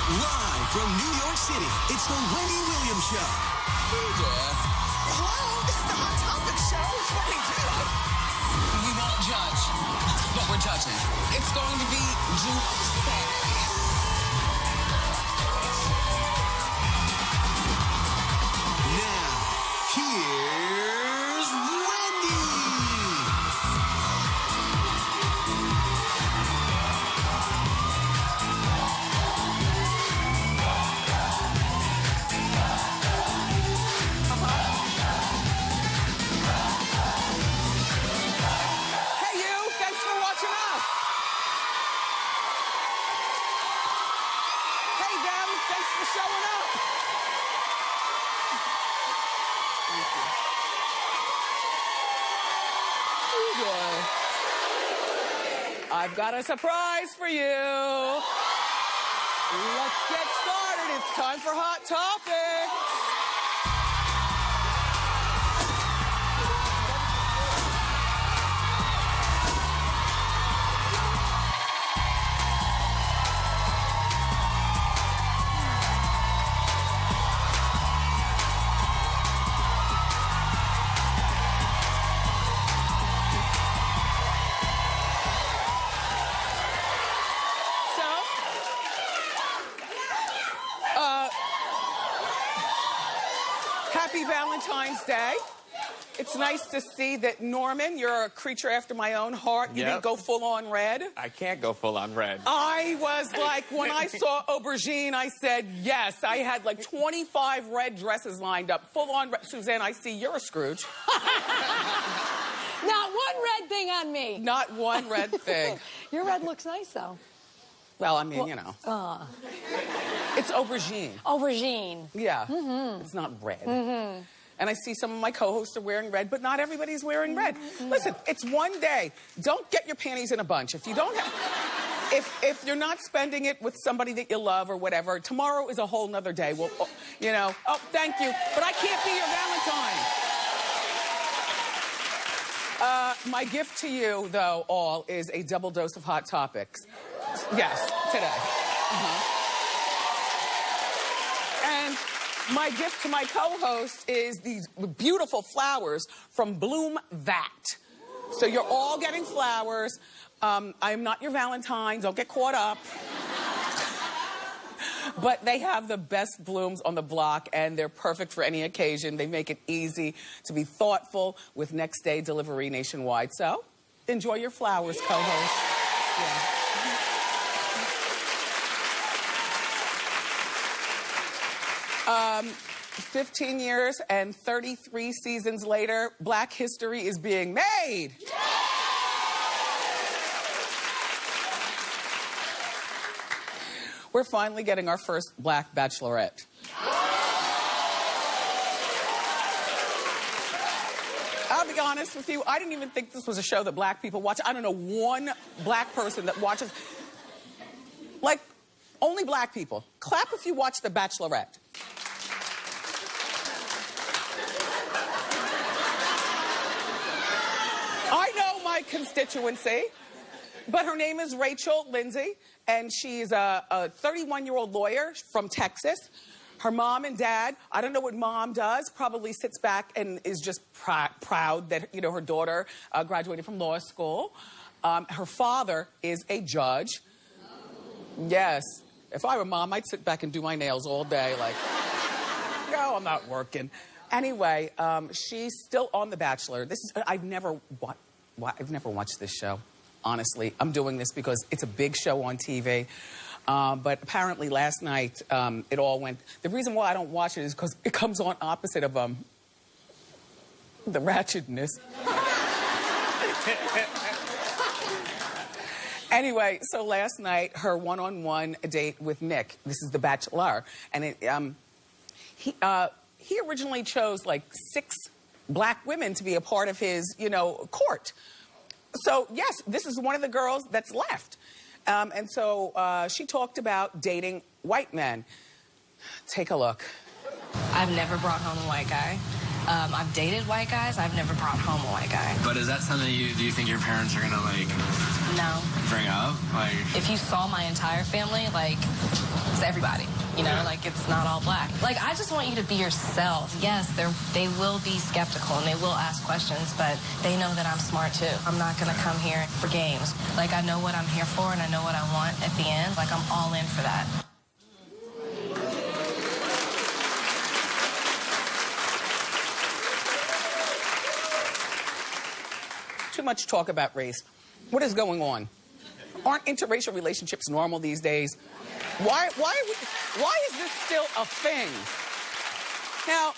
Live from New York City, it's the Wendy Williams Show. Hey there. Hello, this is the Hot Topic Show. It's what we do. We won't judge, but we're judging. It's going to be juicy. Now, here's Wendy. Hey, you. Thanks for watching us. Hey, them. Thanks for showing up. I've got a surprise for you. Let's get started. It's time for Hot Topics. Happy Valentine's Day. It's nice to see that, Norman, you're a creature after my own heart. You didn't go full on red. I can't go full on red. I was like, when I saw Aubergine, I said, yes. I had like 25 red dresses lined up, full on red. Suzanne, I see you're a Scrooge. Not one red thing on me. Not one red thing. Your red looks nice, though. Well, I mean, you know. It's aubergine. Aubergine. Yeah. It's not red. And I see some of my co-hosts are wearing red, but not everybody's wearing red. Listen, it's one day. Don't get your panties in a bunch. If you don't have... If you're not spending it with somebody that you love or whatever, tomorrow is a whole nother day. Well, you know, oh, thank you, but I can't be your Valentine. My gift to you, though, all, is a double dose of Hot Topics. Yes, today. And my gift to my co-host is these beautiful flowers from Bloom That. So you're all getting flowers. I'm not your Valentine. Don't get caught up. But they have the best blooms on the block, and they're perfect for any occasion. They make it easy to be thoughtful with next day delivery nationwide. So enjoy your flowers, co-host. Yeah. 15 years and 33 seasons later, Black history is being made. We're finally getting our first Black bachelorette. I'll be honest with you, I didn't even think this was a show that Black people watch. I don't know one Black person that watches. Like, only Black people. Clap if you watch The Bachelorette. I know my constituency, but her name is Rachel Lindsay, and she's a 31-year-old lawyer from Texas. Her mom and dad, I don't know what mom does, probably sits back and is just proud that, you know, her daughter graduated from law school. Her father is a judge. Yes. If I were mom, I'd sit back and do my nails all day, like, no, I'm not working. Anyway, she's still on The Bachelor. I've never watched this show, honestly. I'm doing this because it's a big show on TV. But apparently last night, it all went... The reason why I don't watch it is because it comes on opposite of the ratchetness. Anyway, so last night, her one-on-one date with Nick, this is The Bachelor, and he originally chose, like, 6 Black women to be a part of his, you know, court. So, yes, this is one of the girls that's left. And so she talked about dating white men. Take a look. I've never brought home a white guy. I've dated white guys. I've never brought home a white guy. But is that something do you think your parents are gonna like No. bring up? Like, If you saw my entire family, like, it's everybody. You know, like, it's not all black. Like, I just want you to be yourself. Yes, they will be skeptical and they will ask questions, but they know that I'm smart too. I'm not gonna come here for games. Like, I know what I'm here for and I know what I want at the end. Like, I'm all in for that. Too much talk about race. What is going on? Aren't interracial relationships normal these days? Why is this still a thing? Now,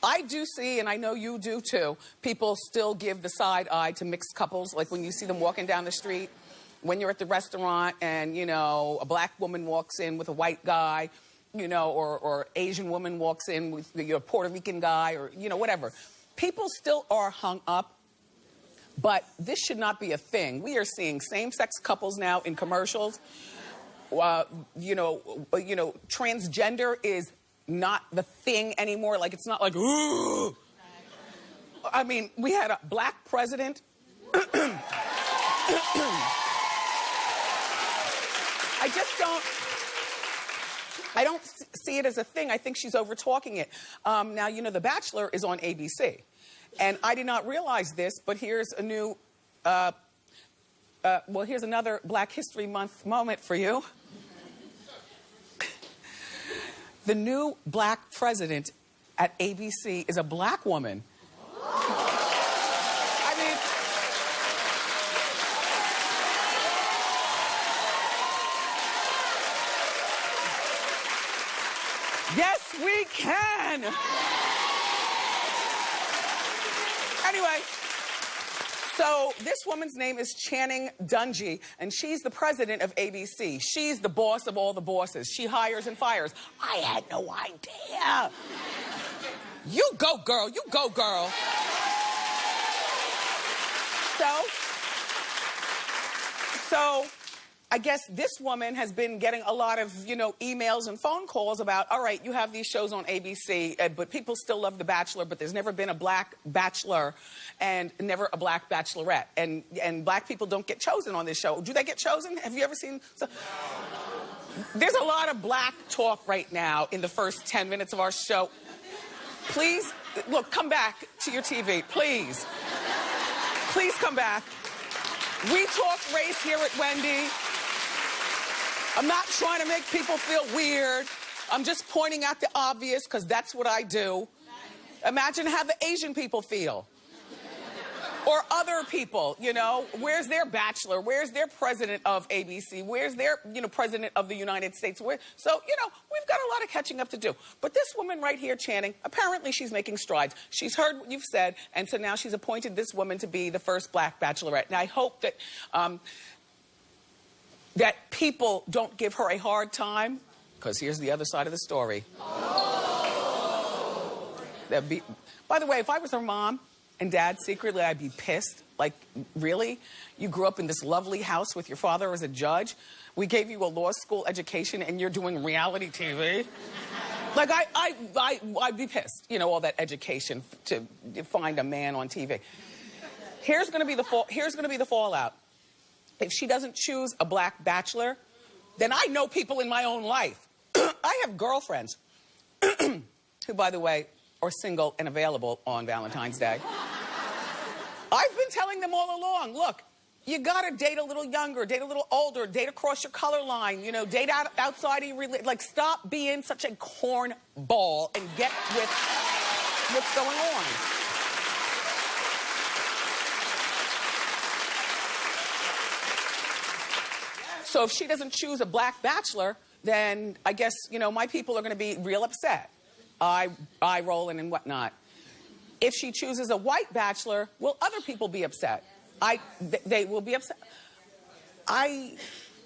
I do see, and I know you do too, people still give the side eye to mixed couples, like when you see them walking down the street, when you're at the restaurant and, you know, a black woman walks in with a white guy, you know, or Asian woman walks in with a Puerto Rican guy, or, you know, whatever. People still are hung up, but this should not be a thing. We are seeing same-sex couples now in commercials. You know, transgender is not the thing anymore. Like, it's not like, ooh. I mean, we had a black president. I don't see it as a thing. I think she's over-talking it. Now, you know, The Bachelor is on ABC. And I did not realize this, but here's a new, well, here's another Black History Month moment for you. The new black president at ABC is a black woman. I mean, yes, we can. Anyway, so this woman's name is Channing Dungey, and she's the president of ABC. She's the boss of all the bosses. She hires and fires. I had no idea. You go, girl. You go, girl. So I guess this woman has been getting a lot of, you know, emails and phone calls about, all right, you have these shows on ABC, but people still love The Bachelor, but there's never been a black bachelor and never a black bachelorette. And black people don't get chosen on this show. Do they get chosen? Have you ever seen? There's a lot of black talk right now in the first 10 minutes of our show. Please, look, come back to your TV, please. Please come back. We talk race here at Wendy. I'm not trying to make people feel weird. I'm just pointing out the obvious, because that's what I do. Imagine how the Asian people feel. Or other people, you know. Where's their bachelor? Where's their president of ABC? Where's their, you know, president of the United States? So, you know, we've got a lot of catching up to do. But this woman right here, Channing, apparently she's making strides. She's heard what you've said, and so now she's appointed this woman to be the first black bachelorette. And I hope that that people don't give her a hard time, because here's the other side of the story. By the way, if I was her mom and dad secretly, I'd be pissed. Like, really? You grew up in this lovely house with your father as a judge? We gave you a law school education and you're doing reality TV? Like, I'd be pissed, you know, all that education to find a man on TV. Here's gonna be the fallout. If she doesn't choose a black bachelor, then I know people in my own life. I have girlfriends who, by the way, are single and available on Valentine's Day. I've been telling them all along, look, you gotta date a little younger, date a little older, date across your color line, you know, date outside of your religion. Like, stop being such a cornball and get with what's going on. So if she doesn't choose a black bachelor, then I guess, you know, my people are going to be real upset. Eye rolling and whatnot. If she chooses a white bachelor, will other people be upset? They will be upset. I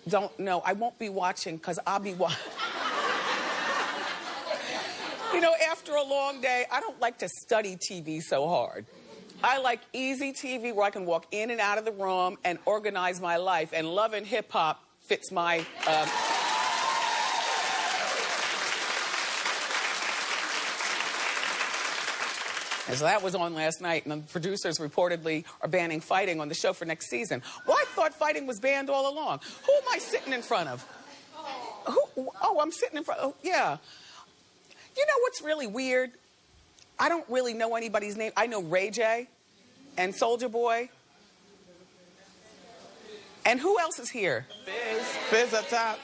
don't know. I won't be watching, because I'll be watching. You know, after a long day, I don't like to study TV so hard. I like easy TV where I can walk in and out of the room and organize my life, and Love and Hip Hop fits my... And so that was on last night, and the producers reportedly are banning fighting on the show for next season. Well, I thought fighting was banned all along. Who am I sitting in front of? Who? Oh, I'm sitting in front. Oh, yeah. You know what's really weird? I don't really know anybody's name. I know Ray J and Soulja Boy. And who else is here? Fizz up top.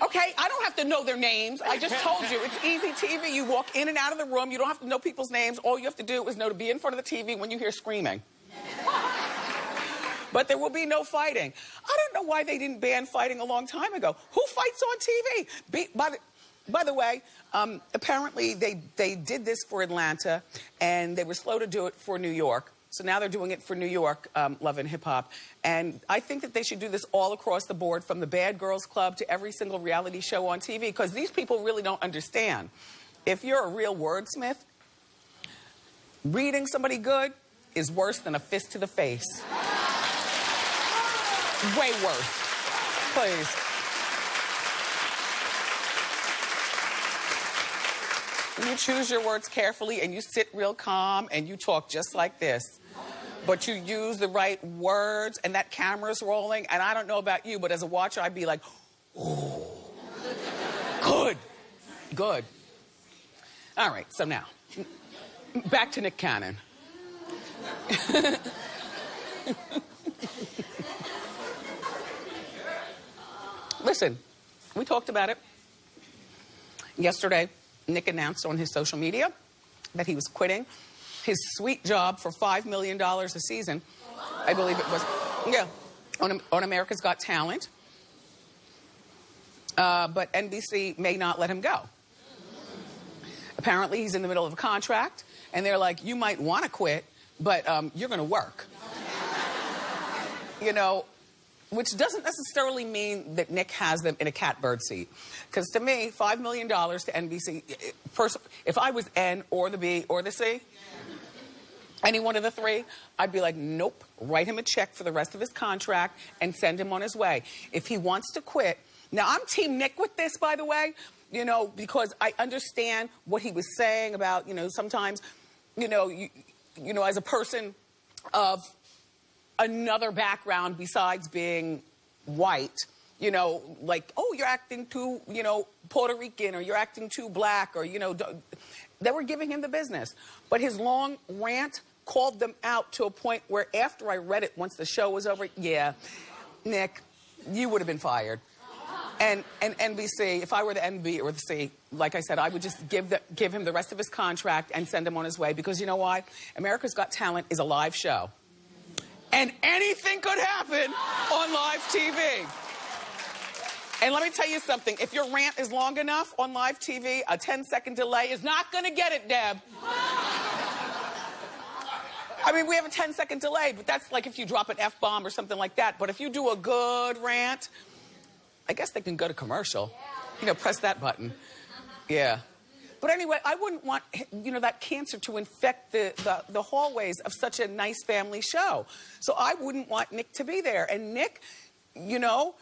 Okay, I don't have to know their names. I just told you, it's easy TV. You walk in and out of the room. You don't have to know people's names. All you have to do is know to be in front of the TV when you hear screaming. But there will be no fighting. I don't know why they didn't ban fighting a long time ago. Who fights on TV? By the way, apparently they did this for Atlanta, and they were slow to do it for New York. So now they're doing it for New York, Love and Hip Hop. And I think that they should do this all across the board, from the Bad Girls Club to every single reality show on TV, because these people really don't understand. If you're a real wordsmith, reading somebody good is worse than a fist to the face. Way worse. Please. You choose your words carefully, and you sit real calm, and you talk just like this. But you use the right words, and that camera's rolling, and I don't know about you, but as a watcher, I'd be like, ooh, good, good. All right, so now, back to Nick Cannon. Listen, we talked about it yesterday. Nick announced on his social media that he was quitting his sweet job for $5 million a season. I believe it was, yeah, on America's Got Talent. But NBC may not let him go. Apparently, he's in the middle of a contract, and they're like, you might want to quit, but you're going to work. You know, which doesn't necessarily mean that Nick has them in a catbird seat. Because to me, $5 million to NBC, first, if I was N or the B or the C, any one of the three, I'd be like, nope, write him a check for the rest of his contract and send him on his way. If he wants to quit, now I'm Team Nick with this, by the way, you know, because I understand what he was saying about, you know, sometimes, you know, as a person of another background besides being white, you know, like, oh, you're acting too, you know, Puerto Rican, or you're acting too black, or, you know, they were giving him the business. But his long rant called them out to a point where after I read it, once the show was over, yeah, Nick, you would have been fired. And NBC, if I were the NB or the C, like I said, I would just give him the rest of his contract and send him on his way. Because you know why? America's Got Talent is a live show. And anything could happen on live TV. And let me tell you something. If your rant is long enough on live TV, a 10-second delay is not going to get it, Deb. I mean, we have a 10-second delay, but that's like if you drop an F-bomb or something like that. But if you do a good rant, I guess they can go to commercial. You know, press that button. Yeah. But anyway, I wouldn't want, you know, that cancer to infect the hallways of such a nice family show. So I wouldn't want Nick to be there. And Nick, you know,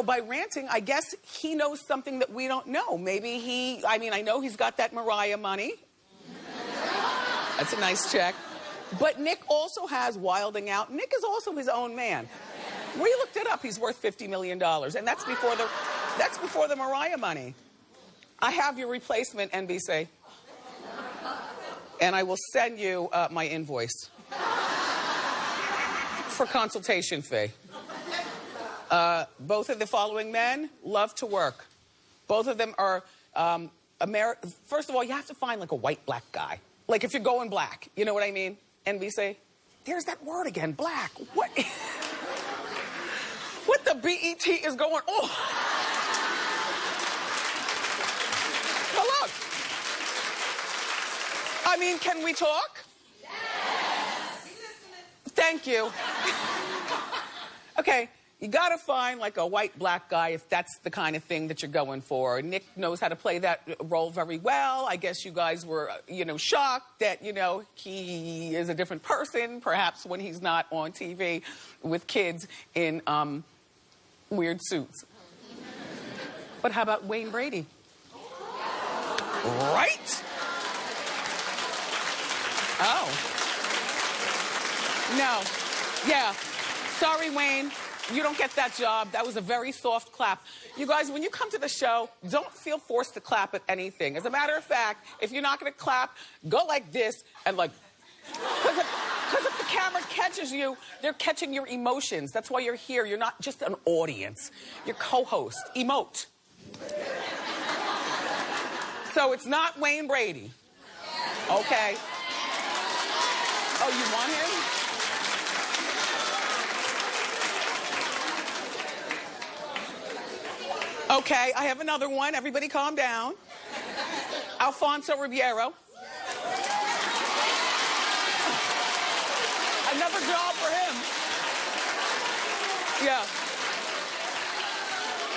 by ranting, I guess he knows something that we don't know. Maybe I know he's got that Mariah money. That's a nice check. But Nick also has Wilding Out. Nick is also his own man. We looked it up. He's worth $50 million. And that's before the Mariah money. I have your replacement, NBC. And I will send you my invoice for consultation fee. Both of the following men love to work. Both of them are First of all, you have to find like a white black guy. Like if you're going black, you know what I mean? NBC. There's that word again, black. What? What the BET is going on? Now look. I mean, can we talk? Yes. Thank you. Okay. You gotta find like a white black guy if that's the kind of thing that you're going for. Nick knows how to play that role very well. I guess you guys were, shocked that, he is a different person, perhaps when he's not on TV with kids in weird suits. But how about Wayne Brady? Right? Oh. No. Yeah. Sorry, Wayne. You don't get that job. That was a very soft clap. You guys, when you come to the show, don't feel forced to clap at anything. As a matter of fact, if you're not going to clap, go like this and like... Because if the camera catches you, they're catching your emotions. That's why you're here. You're not just an audience. You're co-host. Emote. So it's not Wayne Brady. Okay? Oh, you want him? Okay, I have another one. Everybody calm down. Alfonso Ribeiro. Another job for him. Yeah.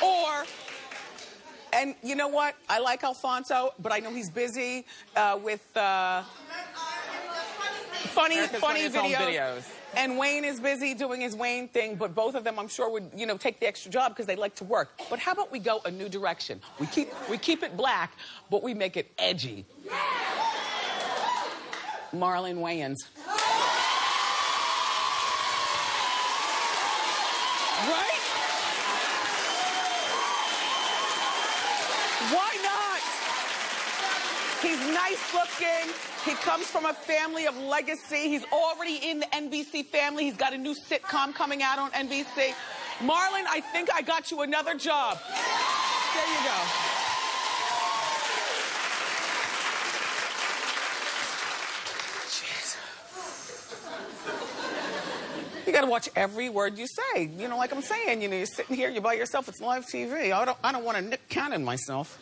Or, and you know what? I like Alfonso, but I know he's busy with funny videos. And Wayne is busy doing his Wayne thing, but both of them, I'm sure, would, you know, take the extra job because they like to work. But how about we go a new direction? We keep it black, but we make it edgy. Marlon Wayans. Right? Why not? He's nice looking. He comes from a family of legacy. He's already in the NBC family. He's got a new sitcom coming out on NBC. Marlon, I think I got you another job. There you go. Jeez. You gotta watch every word you say. You know, like I'm saying, you know, you're sitting here, you're by yourself, it's live TV. I don't want to Nick Cannon myself.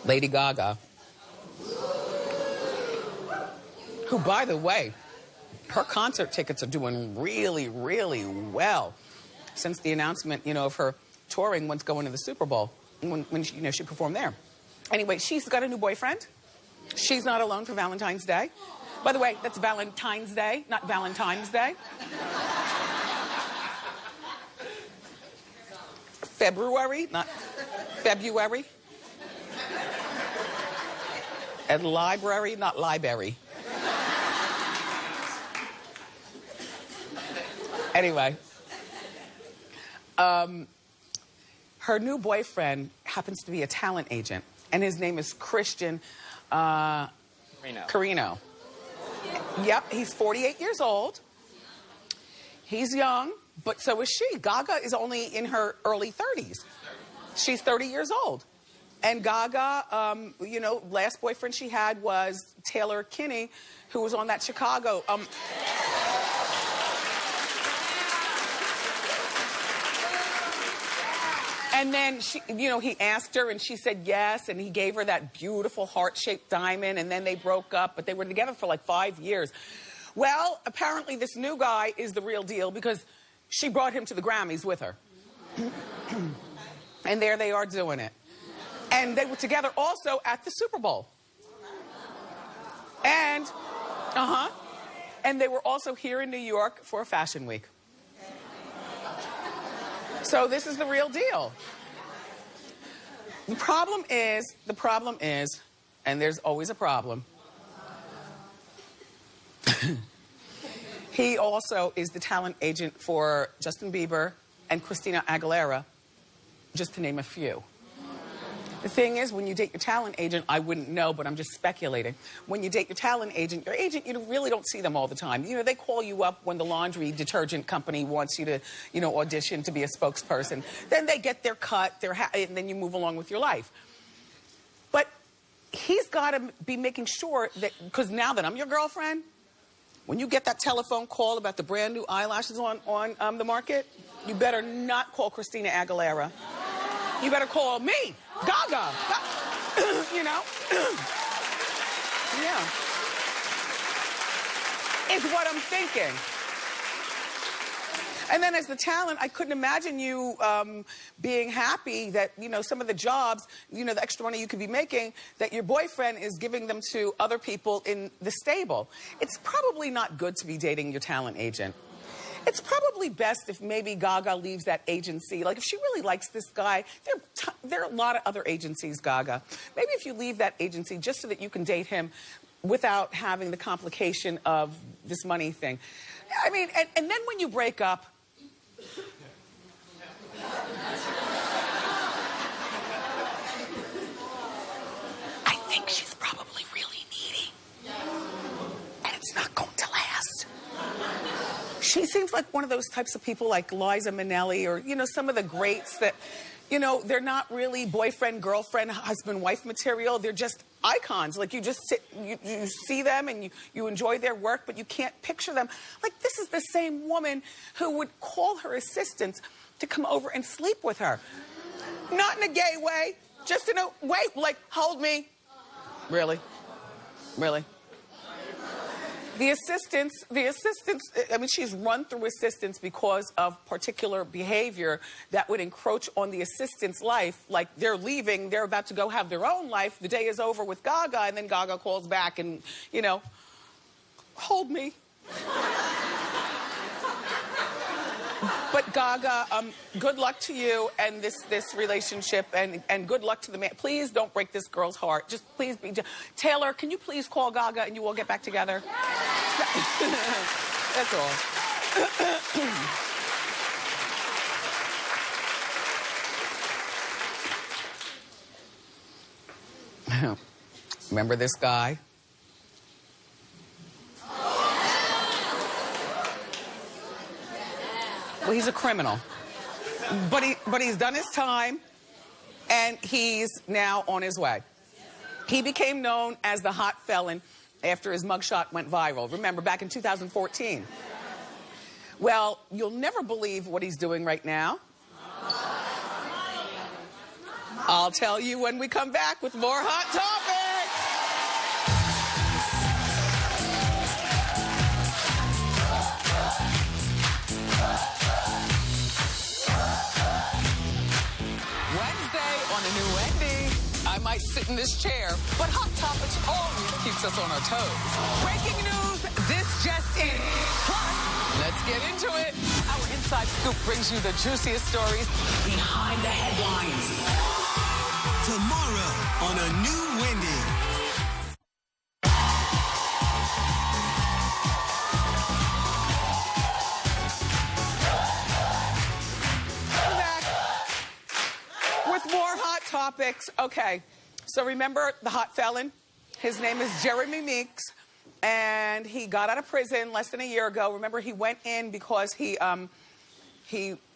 Lady Gaga, who, by the way, her concert tickets are doing really, really well since the announcement, you know, of her touring once going to the Super Bowl, when she, you know, she performed there. Anyway, she's got a new boyfriend. She's not alone for Valentine's Day. By the way, that's Valentine's Day, not Valentine's Day. February, not February. And library, not library. Anyway, her new boyfriend happens to be a talent agent, and his name is Christian Carino. Yep, he's 48 years old. He's young, but so is she. Gaga is only in her early 30s. She's 30 years old. And Gaga, you know, last boyfriend she had was Taylor Kinney, who was on that Chicago. And then, she, you know, he asked her and she said yes, and he gave her that beautiful heart-shaped diamond, and then they broke up, but they were together for like 5 years. Well, apparently this new guy is the real deal because she brought him to the Grammys with her. And there they are doing it. And they were together also at the Super Bowl. And, and they were also here in New York for a fashion week. So this is the real deal. The problem is, and there's always a problem, he also is the talent agent for Justin Bieber and Christina Aguilera, just to name a few. The thing is, when you date your talent agent, I wouldn't know, but I'm just speculating. When you date your talent agent, you really don't see them all the time. You know, they call you up when the laundry detergent company wants you to, you know, audition to be a spokesperson. Then they get their cut, and then you move along with your life. But he's got to be making sure that, because now that I'm your girlfriend, when you get that telephone call about the brand new eyelashes on the market, you better not call Christina Aguilera. You better call me, Gaga. You know? Yeah. Is what I'm thinking. And then as the talent, I couldn't imagine you being happy that, you know, some of the jobs, you know, the extra money you could be making, that your boyfriend is giving them to other people in the stable. It's probably not good to be dating your talent agent. It's probably best if maybe Gaga leaves that agency. Like, if she really likes this guy, there are a lot of other agencies, Gaga. Maybe if you leave that agency just so that you can date him without having the complication of this money thing. I mean, and then when you break up, I think she's probably really needy. And it's not going to last. She seems like one of those types of people like Liza Minnelli or, you know, some of the greats that, you know, they're not really boyfriend, girlfriend, husband, wife material. They're just icons. Like, you just sit, you see them and you enjoy their work, but you can't picture them. Like, this is the same woman who would call her assistants to come over and sleep with her. Not in a gay way, just in a way, like, hold me. Really? Really? The assistants, I mean, she's run through assistants because of particular behavior that would encroach on the assistant's life. Like, they're leaving, they're about to go have their own life. The day is over with Gaga, and then Gaga calls back and, you know, hold me. But Gaga, good luck to you and this relationship, and good luck to the man. Please don't break this girl's heart. Just please be... Taylor, can you please call Gaga and you all get back together? That's all. Remember this guy? Well, he's a criminal, but he's done his time, and he's now on his way. He became known as the hot felon after his mugshot went viral. Remember, back in 2014. Well, you'll never believe what he's doing right now. I'll tell you when we come back with more Hot Topics. On a new Wendy. I might sit in this chair, but Hot Topics always keeps us on our toes. Breaking news, this just in. Plus, let's get into it. Our Inside Scoop brings you the juiciest stories behind the headlines. Tomorrow on a new Wendy. More Hot Topics. Okay, so remember the hot felon? His name is Jeremy Meeks, and he got out of prison less than a year ago. Remember, he went in because he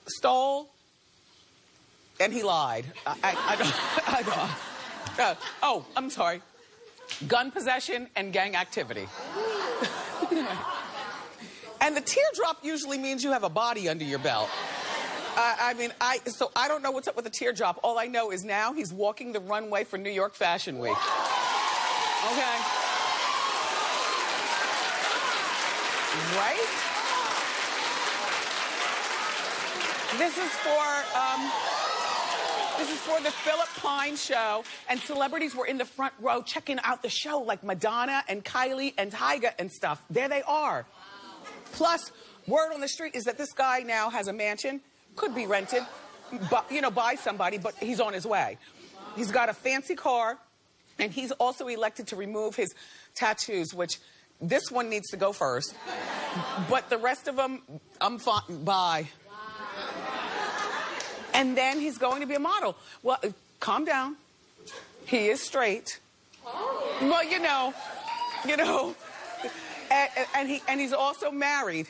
stole and he lied. Oh, I'm sorry. Gun possession and gang activity. And the teardrop usually means you have a body under your belt. So I don't know what's up with the teardrop. All I know is now he's walking the runway for New York Fashion Week. Okay. Right? This is for the Philip Pine show, and celebrities were in the front row checking out the show, like Madonna and Kylie and Tyga and stuff. There they are. Plus, word on the street is that this guy now has a mansion. Could be rented, but, you know, by somebody, but he's on his way. He's got a fancy car, and he's also elected to remove his tattoos, which this one needs to go first. But the rest of them, I'm fine. Bye. And then he's going to be a model. Well, calm down. He is straight. Well, you know, and he's also married.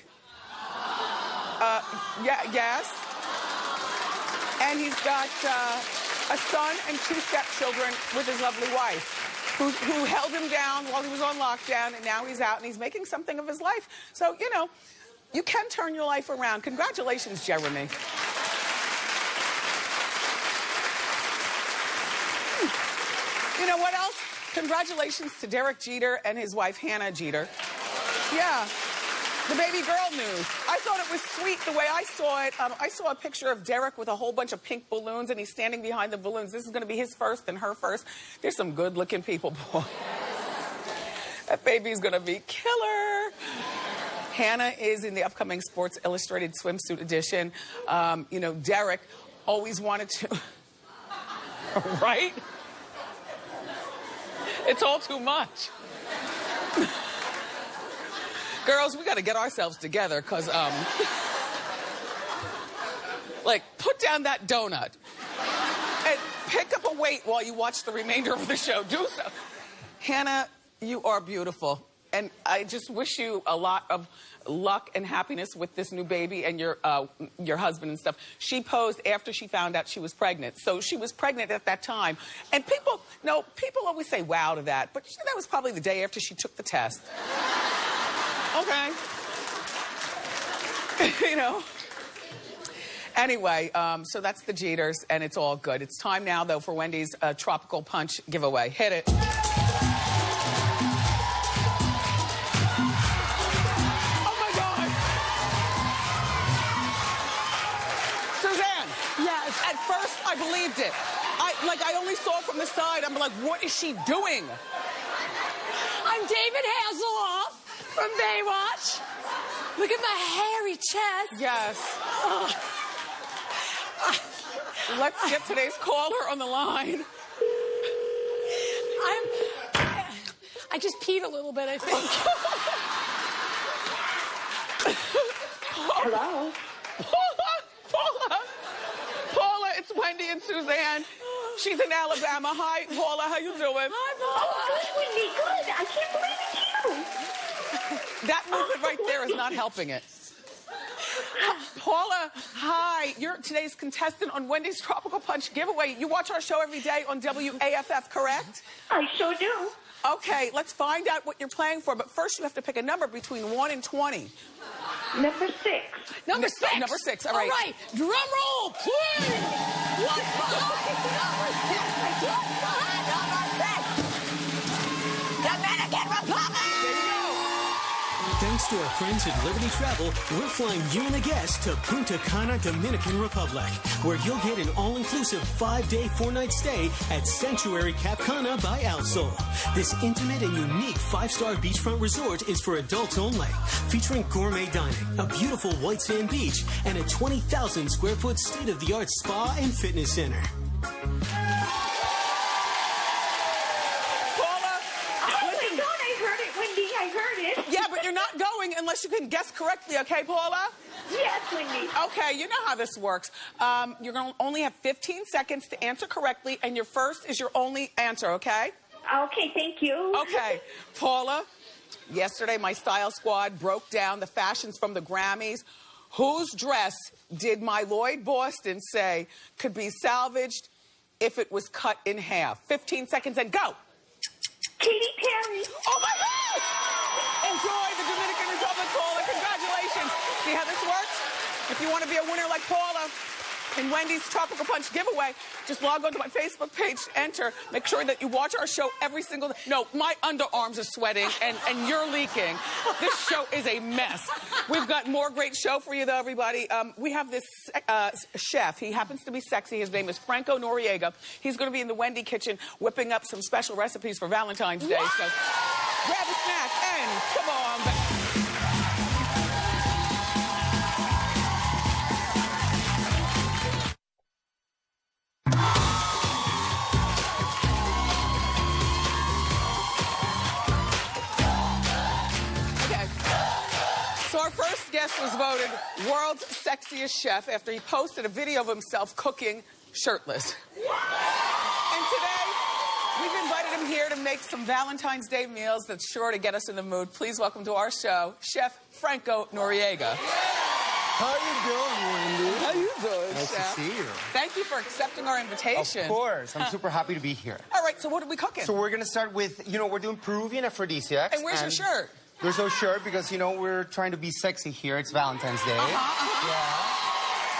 Yes. And he's got a son and 2 stepchildren with his lovely wife, who held him down while he was on lockdown, and now he's out and he's making something of his life. So, you know, you can turn your life around. Congratulations, Jeremy. You know what else? Congratulations to Derek Jeter and his wife, Hannah Jeter. Yeah. The baby girl news. I thought it was sweet the way I saw it. I saw a picture of Derek with a whole bunch of pink balloons, and he's standing behind the balloons. This is going to be his first and her first. There's some good-looking people, boy. That baby's going to be killer. Hannah is in the upcoming Sports Illustrated swimsuit edition. You know, Derek always wanted to... Right? It's all too much. Girls, we got to get ourselves together because, like, put down that donut and pick up a weight while you watch the remainder of the show. Do so. Hannah, you are beautiful. And I just wish you a lot of luck and happiness with this new baby and your husband and stuff. She posed after she found out she was pregnant. So she was pregnant at that time. And people always say wow to that. But that was probably the day after she took the test. Okay. You know. Anyway, so that's the Jeters, and it's all good. It's time now, though, for Wendy's Tropical Punch giveaway. Hit it. At first, I believed it. I only saw it from the side. I'm like, what is she doing? I'm David Hasselhoff from Baywatch. Look at my hairy chest. Yes. Let's get today's caller on the line. I just peed a little bit, I think. Hello. Paula, it's Wendy and Suzanne. She's in Alabama. Hi, Paula. How you doing? Hi, Paula. Good, Wendy. Good. I can't believe it's you. That movement right there is not helping it. Paula, hi. You're today's contestant on Wendy's Tropical Punch giveaway. You watch our show every day on WAFF, correct? I sure do. Okay, let's find out what you're playing for. But first, you have to pick a number between 1 and 20. Number 6. Number 6. Number 6. All right. All right. Drum roll, please. What's behind number 6? What's behind number 6? Dominican Republic. There you go. Thanks to our friends at Liberty Travel, we're flying you and a guest to Punta Cana, Dominican Republic, where you'll get an all-inclusive 5-day, 4-night stay at Sanctuary Cap Cana by Al Sol. This intimate and unique 5-star beachfront resort is for adults only, featuring gourmet dining, a beautiful white sand beach, and a 20,000 square foot state-of-the-art spa and fitness center. Yeah, but you're not going unless you can guess correctly, okay, Paula? Yes, Wendy. Okay, you know how this works. You're going to only have 15 seconds to answer correctly, and your first is your only answer, okay? Okay, thank you. Okay, Paula, yesterday my style squad broke down the fashions from the Grammys. Whose dress did my Lloyd Boston say could be salvaged if it was cut in half? 15 seconds and go. Katy Perry. Oh, my God! Enjoy the Dominican Republic, Paula. Congratulations. See how this works? If you want to be a winner like Paula in Wendy's Tropical Punch giveaway, just log on to my Facebook page, enter. Make sure that you watch our show every single day. No, my underarms are sweating, and you're leaking. This show is a mess. We've got more great show for you, though, everybody. We have this chef. He happens to be sexy. His name is Franco Noriega. He's going to be in the Wendy kitchen whipping up some special recipes for Valentine's Day. So grab a snack and come on back. So our first guest was voted world's sexiest chef after he posted a video of himself cooking shirtless. And today, we've invited him here to make some Valentine's Day meals that's sure to get us in the mood. Please welcome to our show, Chef Franco Noriega. How you doing, Wendy? How you doing, Nice Chef? to see you. Thank you for accepting our invitation. Of course. I'm super happy to be here. All right, so what are we cooking? So we're going to start with, we're doing Peruvian aphrodisiacs. And where's your shirt? There's no shirt because, we're trying to be sexy here. It's Valentine's Day. Yeah.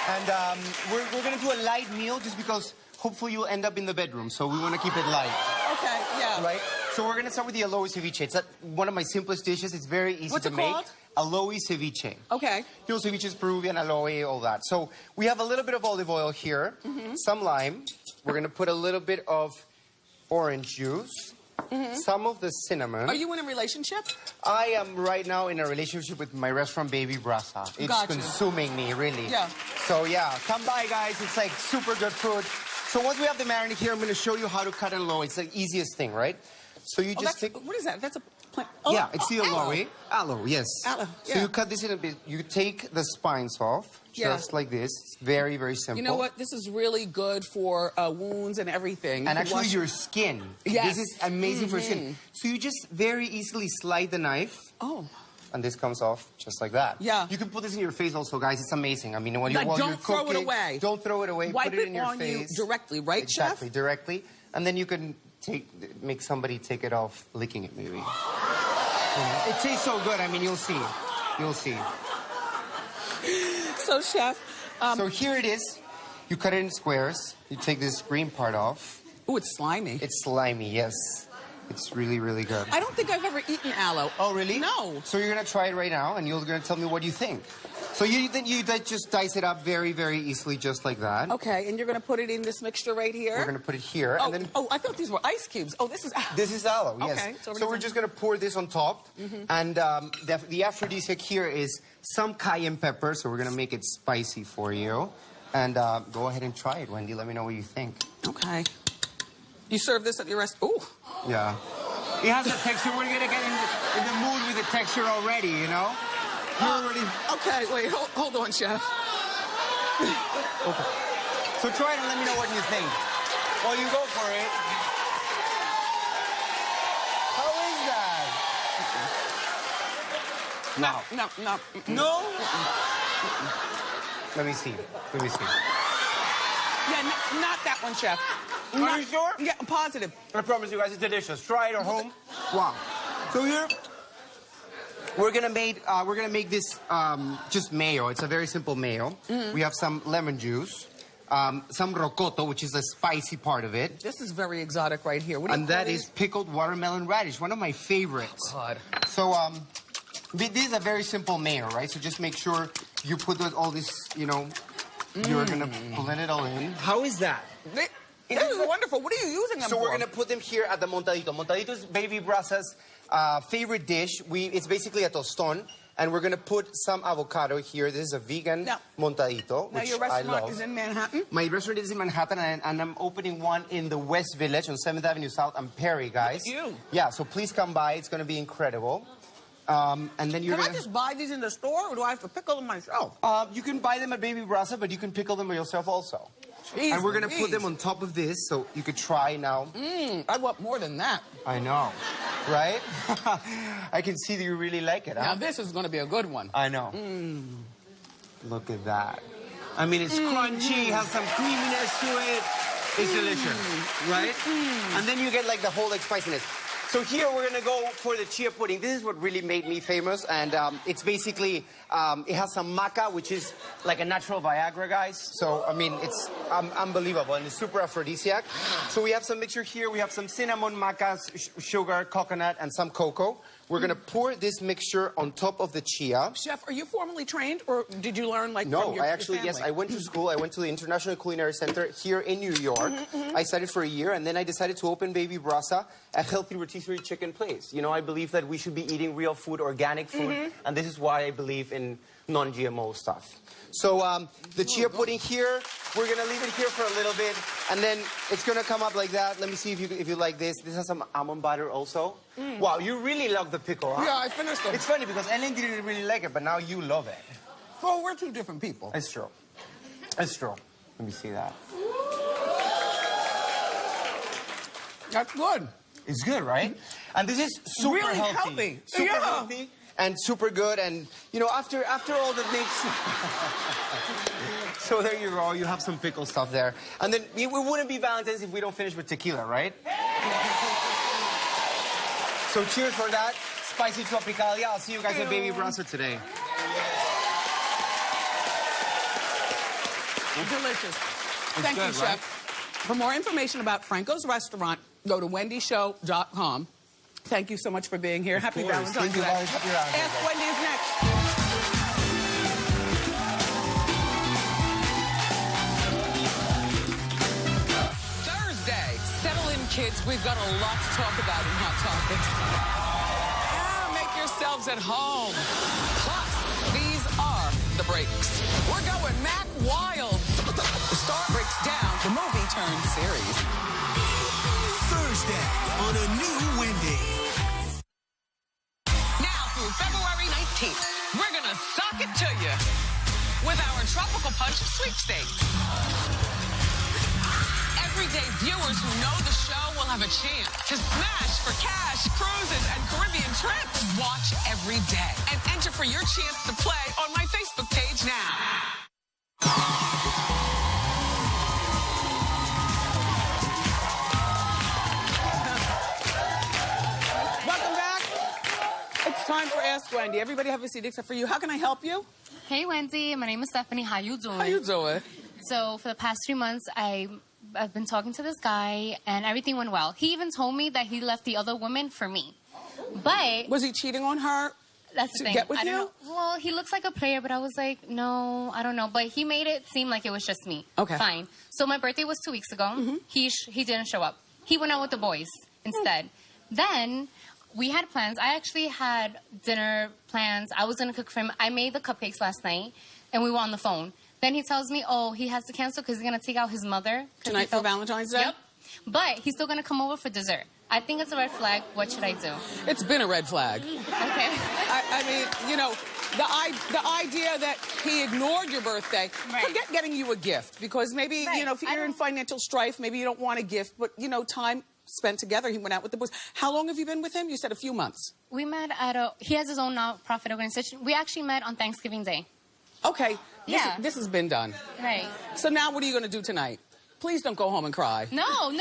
And we're going to do a light meal just because hopefully you'll end up in the bedroom. So we want to keep it light. Okay, yeah. Right? So we're going to start with the aloe ceviche. It's one of my simplest dishes. It's very easy What's to it make. called? Aloe ceviche. Okay. Ceviche is Peruvian, aloe, all that. So we have a little bit of olive oil here, some lime. We're going to put a little bit of orange juice. some of the cinnamon. Are you in a relationship? I am right now in a relationship with my restaurant, Baby Brasa. It's Gotcha. consuming me, really. Yeah. So, yeah, come by, guys. It's like super good food. So once we have the marinade here, I'm going to show you how to cut it low. It's the easiest thing, right? So you just take... What is that? That's a plant. Yeah, it's the aloe. Aloe, yes. Aloe, So yeah. you cut this in a bit. You take the spines off, just like this. It's very, very simple. You know what? This is really good for wounds and everything. And actually your skin. Yes. This is amazing for skin. So you just very easily slide the knife. Oh. And this comes off just like that. Yeah. You can put this in your face also, guys. It's amazing. I mean, while you're Don't cooking, throw it away. Don't throw it away. Wipe put it in your on face. you directly, right, Chef? Exactly, directly. And then you can make somebody take it off, licking it maybe. It tastes so good. I mean, you'll see. You'll see. So, Chef. So here it is. You cut it in squares. You take this green part off. Oh, it's slimy. It's slimy, yes. It's really, really good. I don't think I've ever eaten aloe. Oh, really? No. So you're going to try it right now, and you're going to tell me what you think. So you just dice it up very, very easily, just like that. Okay, and you're going to put it in this mixture right here? We're going to put it here. Oh, and then I thought these were ice cubes. Oh, this is aloe. This is aloe, yes. Okay, so we're just going to pour this on top. And the aphrodisiac here is some cayenne pepper, so we're going to make it spicy for you. And go ahead and try it, Wendy. Let me know what you think. Okay. You serve this at your restaurant? Ooh. Yeah. It has a texture. We're going to get in the mood with the texture already, you know? Okay, wait, hold on, Chef. Okay. So try it and let me know what you think. Well, you go for it. How is that? No. No? Let me see. Let me see. Yeah, not that one, Chef. Are you sure? Yeah, I'm positive. I promise you guys, it's delicious. Try it at home. Wow. So here, we're gonna make this just mayo. It's a very simple mayo. We have some lemon juice, some rocoto, which is the spicy part of it. This is very exotic right here. What do you And call that these? is pickled watermelon radish, one of my favorites. God. So this is a very simple mayo, right? So just make sure you put all this, you know, you're gonna blend it all in. How is that? This is wonderful. What are you using them So for? we're going to put them here at the montadito. Montadito is Baby Brasa's favorite dish. It's basically a toston. And we're going to put some avocado here. This is a vegan montadito, Now, which your I restaurant love. is in Manhattan? My restaurant is in Manhattan, and I'm opening one in the West Village on 7th Avenue South. I'm Perry, guys. Look at you. Yeah, so please come by. It's going to be incredible. And then you're Can I gonna... just buy these in the store, or do I have to pickle them myself? You can buy them at Baby Brasa, but you can pickle them yourself also. Jeez And we're going to put Louise. them on top of this, so you could try now. I want more than that. I know, right? I can see that you really like it, huh? Now, this is going to be a good one. I know. Look at that. I mean, it's crunchy, has some creaminess to it. It's delicious, right? And then you get like the whole like spiciness. So here we're gonna go for the chia pudding. This is what really made me famous, and it's basically it has some maca, which is like a natural Viagra, guys. So I mean, it's unbelievable, and it's super aphrodisiac. So we have some mixture here. We have some cinnamon, maca, sugar, coconut, and some cocoa. We're gonna pour this mixture on top of the chia. Chef, are you formally trained, or did you learn like No, from your I actually, family? yes, I went to school. I went to the International Culinary Center here in New York. I studied for a year, and then I decided to open Baby Brasa, a healthy rotisserie chicken place. You know, I believe that we should be eating real food, organic food, and this is why I believe in non-GMO stuff. So the chia pudding here, we're gonna leave it here for a little bit, and then it's gonna come up like that. Let me see if you like this. This has some almond butter also. Wow, you really love the pickle, huh? Yeah, I finished them. It's funny because Ellen didn't really like it, but now you love it. Well, we're two different people. It's true. It's true. Let me see that. That's good. It's good, right? And this is super Really healthy. healthy. Super Yeah. healthy and super good. And, you know, after all the mix... So there you go. You have some pickle stuff there. And then it wouldn't be Valentine's if we don't finish with tequila, right? So cheers for that. Spicy Tropicalia. I'll see you guys at Baby Brasa today. Delicious. Thank good, you, Chef. right? For more information about Franco's restaurant, go to wendyshow.com. Thank you so much for being here. Happy course. Valentine's Thank you, Day. guys. Happy Valentine's Day. Ask Wendy is next. Thursday, settle in kids. We've got a lot to talk about in Hot Topics. Yeah, make yourselves at home. Plus, these are the breaks. We're going Mac Wild. The star breaks down the movie turned series. Thursday on a new Wendy. Now through February 19th, we're gonna suck it to you with our Tropical Punch sweepstakes. Everyday viewers who know the show will have a chance to smash for cash, cruises, and Caribbean trips. Watch every day and enter for your chance to play on my Facebook page now. Welcome back. It's time for Ask Wendy. Everybody have a seat except for you. How can I help you? Hey, Wendy. My name is Stephanie. How you doing? How you doing? So for the past 3 months, I've been talking to this guy, and everything went well. He even told me that he left the other woman for me. But Was he cheating on her? that's the to thing. get with I don't you? know. Well, he looks like a player, but I was like, no, I don't know. But he made it seem like it was just me. Okay. Fine. So my birthday was 2 weeks ago. He didn't show up. He went out with the boys instead. Then we had plans. I actually had dinner plans. I was going to cook for him. I made the cupcakes last night, and we were on the phone. Then he tells me, oh, he has to cancel because he's going to take out his mother. Tonight for Valentine's Day? Yep. But he's still going to come over for dessert. I think it's a red flag. What should I do? It's been a red flag. Okay. I mean, you know, the idea that he ignored your birthday, Right. forget getting you a gift, because maybe, Right. you know, if you're in financial strife, maybe you don't want a gift, but, you know, time spent together. He went out with the boys. How long have you been with him? You said a few months. We met at he has his own nonprofit organization. We actually met on Thanksgiving Day. Okay. Yeah. This has been done. Right. So now what are you going to do tonight? Please don't go home and cry. No.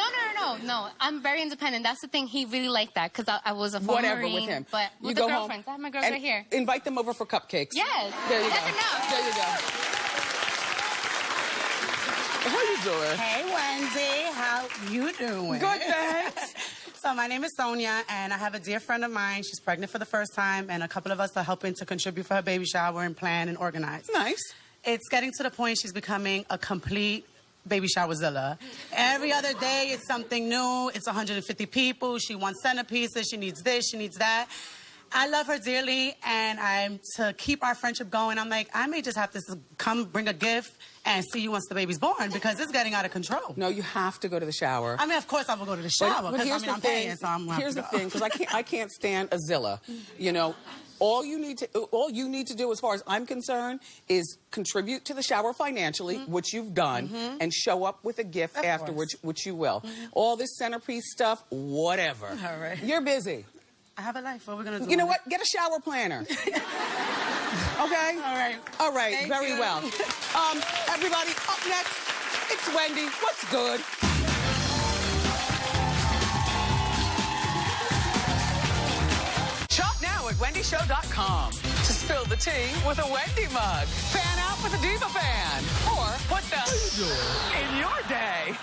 I'm very independent. That's the thing. He really liked that because I was a former Whatever Marine, with him. But You with go the home girlfriends. I have my girls and right here. Invite them over for cupcakes. Yes. There you go. Never know. There you go. How you doing? Hey, Wendy. How you doing? Good, thanks. So my name is Sonia, and I have a dear friend of mine. She's pregnant for the first time, and a couple of us are helping to contribute for her baby shower and plan and organize. Nice. It's getting to the point she's becoming a complete baby showerzilla. Every other day, it's something new. It's 150 people. She wants centerpieces. She needs this. She needs that. I love her dearly, and to keep our friendship going, I'm like, I may just have to come bring a gift and see you once the baby's born because it's getting out of control. No, you have to go to the shower. I mean, of course I will go to the shower because here's the I'm thing. paying, so I'm Here's the thing, because I can't stand a Zilla. You know, all you need to do, as far as I'm concerned, is contribute to the shower financially, which you've done, and show up with a gift afterwards, which you will. All this centerpiece stuff, whatever. All right. You're busy. I have a life. What are we gonna do? You know what? Get a shower planner. Okay? All right. All right. Thank Very you. well. Everybody, up next, it's Wendy. What's good? Shop now at wendyshow.com to spill the tea with a Wendy mug. Fan out with a Diva fan. Or put the in your day.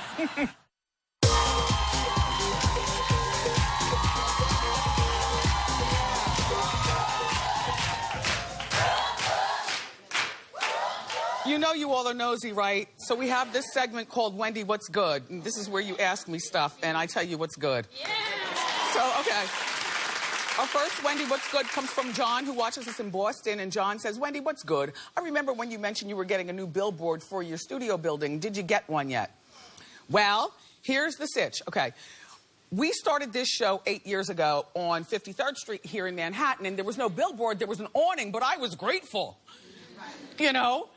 You know you all are nosy, right? So we have this segment called Wendy, What's Good? And this is where you ask me stuff, and I tell you what's good. Yeah. So, okay. Our first Wendy, What's Good comes from John, who watches us in Boston. And John says, Wendy, what's good? I remember when you mentioned you were getting a new billboard for your studio building. Did you get one yet? Well, here's the sitch. Okay. We started this show 8 years ago on 53rd Street here in Manhattan, and there was no billboard. There was an awning, but I was grateful. You know?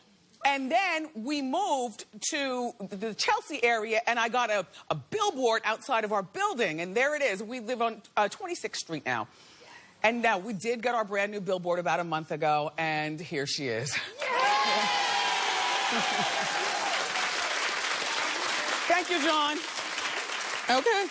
And then we moved to the Chelsea area, and I got a billboard outside of our building, and there it is. We live on 26th Street now. And now we did get our brand new billboard about a month ago, and here she is. Thank you, John. Okay.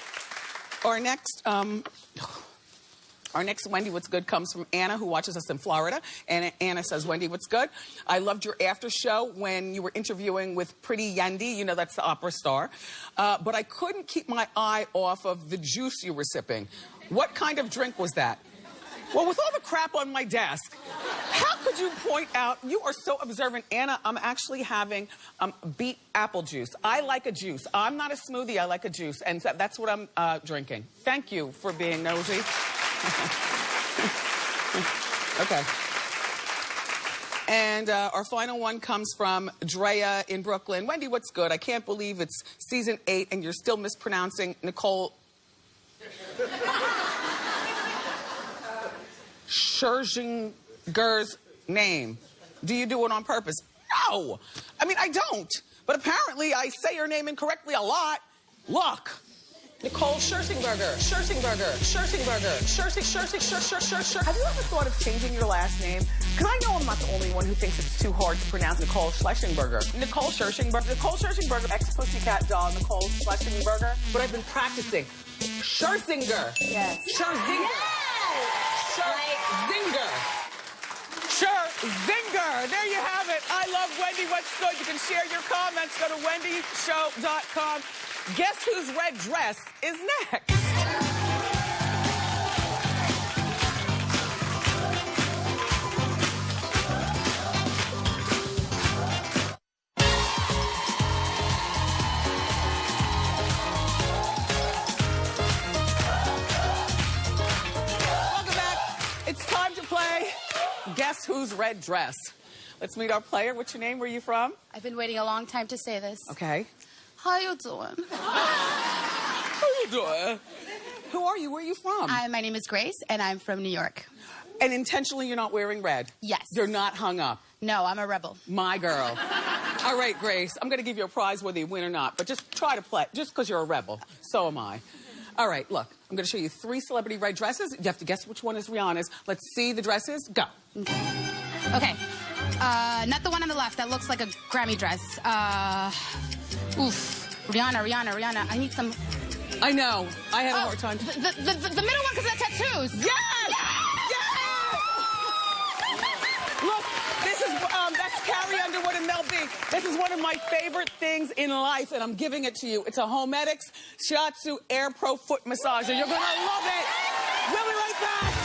Our next Wendy, What's Good comes from Anna, who watches us in Florida. And Anna says, Wendy, what's good? I loved your after show when you were interviewing with Pretty Wendy. You know, that's the opera star. But I couldn't keep my eye off of the juice you were sipping. What kind of drink was that? Well, with all the crap on my desk, how could you point out, you are so observant. Anna, I'm actually having beet apple juice. I like a juice. I'm not a smoothie, I like a juice. And so that's what I'm drinking. Thank you for being nosy. Okay. And our final one comes from Drea in Brooklyn. Wendy, what's good? I can't believe it's season 8 and you're still mispronouncing Nicole Scherzinger's name. Do you do it on purpose? No. I mean, I don't. But apparently I say your name incorrectly a lot. Look. Nicole Scherzingerger. Have you ever thought of changing your last name? Because I know I'm not the only one who thinks it's too hard to pronounce Nicole Schlesingberger. Nicole Scherzingerger, ex-Pussycat doll, Nicole Schlesingberger. But I've been practicing. Scherzinger. Yes. Scherzinger. Scherzinger. Scherzinger. There you have it. I love Wendy. What's good? You can share your comments. Go to wendyshow.com. Guess whose red dress is next? Welcome back. It's time to play Guess Whose Red Dress. Let's meet our player. What's your name? Where are you from? I've been waiting a long time to say this. Okay. How you doing? How you doing? Who are you? Where are you from? My name is Grace, and I'm from New York. And intentionally, you're not wearing red? Yes. You're not hung up? No, I'm a rebel. My girl. All right, Grace, I'm going to give you a prize whether you win or not, but just try to play, just because you're a rebel. So am I. All right, look, I'm going to show you 3 celebrity red dresses. You have to guess which one is Rihanna's. Let's see the dresses. Go. Okay. Not the one on the left. That looks like a Grammy dress. Oof. Rihanna. I need some... I know. I had a hard time. The middle one because of the tattoos. Yes! Yes! Look, this is, that's Carrie Underwood and Mel B. This is one of my favorite things in life, and I'm giving it to you. It's a Homedics Shiatsu Air Pro Foot Massager. You're going to love it. We'll be right back.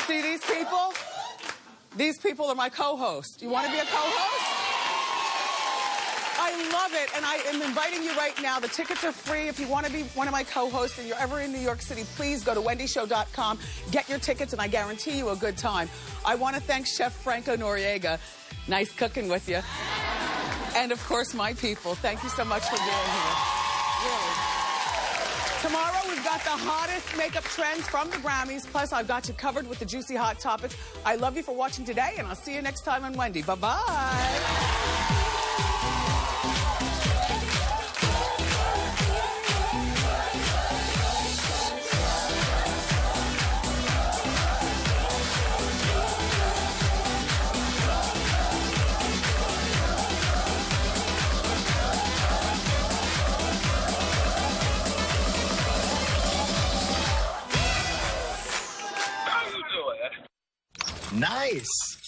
See these people? These people are my co-hosts. You want to be a co-host? I love it, and I am inviting you right now. The tickets are free. If you want to be one of my co-hosts and you're ever in New York City, please go to wendyshow.com, get your tickets, and I guarantee you a good time. I want to thank Chef Franco Noriega. Nice cooking with you. And, of course, my people. Thank you so much for being here. Really. Tomorrow, we've got the hottest makeup trends from the Grammys. Plus, I've got you covered with the juicy hot topics. I love you for watching today, and I'll see you next time on Wendy. Bye-bye. Nice.